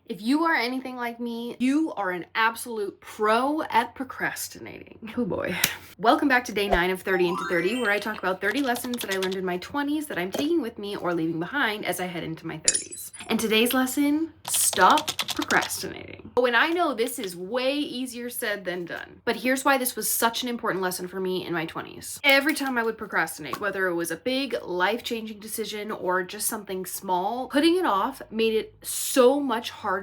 If you are anything like me, you are an absolute pro at procrastinating. Oh boy. Welcome back to day 9 of 30 into 30, where I talk about 30 lessons that I learned in my 20s that I'm taking with me or leaving behind as I head into my 30s. And today's lesson, stop procrastinating. Oh, and I know this is way easier said than done, but here's why this was such an important lesson for me in my 20s. Every time I would procrastinate, whether it was a big life-changing decision or just something small, putting it off made it so much harder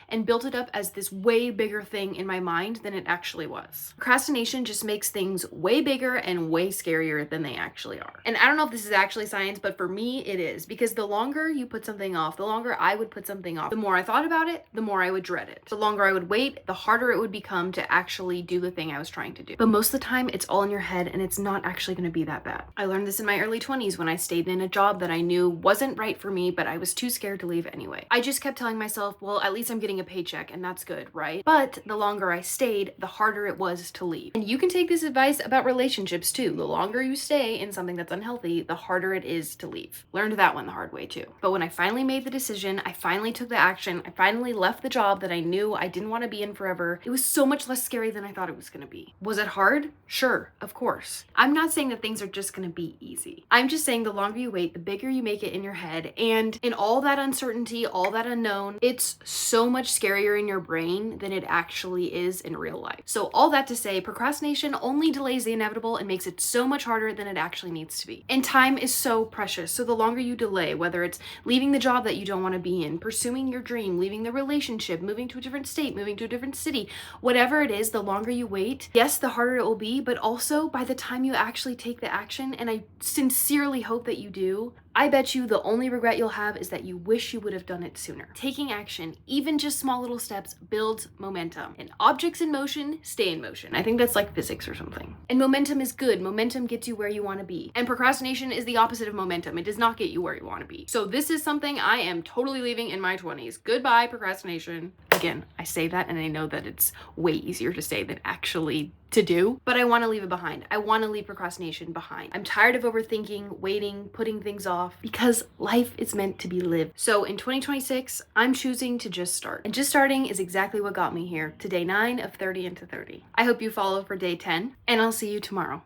and built it up as this way bigger thing in my mind than it actually was. Procrastination just makes things way bigger and way scarier than they actually are. And I don't know if this is actually science, but for me it is, because the longer you put something off, the longer I would put something off, the more I thought about it, the more I would dread it. The longer I would wait, the harder it would become to actually do the thing I was trying to do. But most of the time it's all in your head and it's not actually going to be that bad. I learned this in my early 20s when I stayed in a job that I knew wasn't right for me, but I was too scared to leave anyway. I just kept telling myself, well, at least I'm getting a paycheck and that's good, right? But the longer I stayed, the harder it was to leave. And you can take this advice about relationships too. The longer you stay in something that's unhealthy, the harder it is to leave. Learned that one the hard way too. But when I finally made the decision, I finally took the action, I finally left the job that I knew I didn't want to be in forever, it was so much less scary than I thought it was going to be. Was it hard? Sure, of course. I'm not saying that things are just going to be easy. I'm just saying the longer you wait, the bigger you make it in your head. And in all that uncertainty, all that unknown, it's so much scarier in your brain than it actually is in real life. So all that to say, procrastination only delays the inevitable and makes it so much harder than it actually needs to be. And time is so precious. So the longer you delay, whether it's leaving the job that you don't want to be in, pursuing your dream, leaving the relationship, moving to a different state, moving to a different city, whatever it is, the longer you wait, yes, the harder it will be, but also by the time you actually take the action, and I sincerely hope that you do, I bet you the only regret you'll have is that you wish you would have done it sooner. Taking action, even just small little steps, builds momentum. And objects in motion stay in motion. I think that's like physics or something. And momentum is good. Momentum gets you where you want to be. And procrastination is the opposite of momentum. It does not get you where you want to be. So this is something I am totally leaving in my 20s. Goodbye, procrastination. Again, I say that and I know that it's way easier to say than actually to do, but I want to leave it behind. I want to leave procrastination behind. I'm tired of overthinking, waiting, putting things off, because life is meant to be lived. So in 2026, I'm choosing to just start. And just starting is exactly what got me here to day 9 of 30 into 30. I hope you follow for day 10, and I'll see you tomorrow.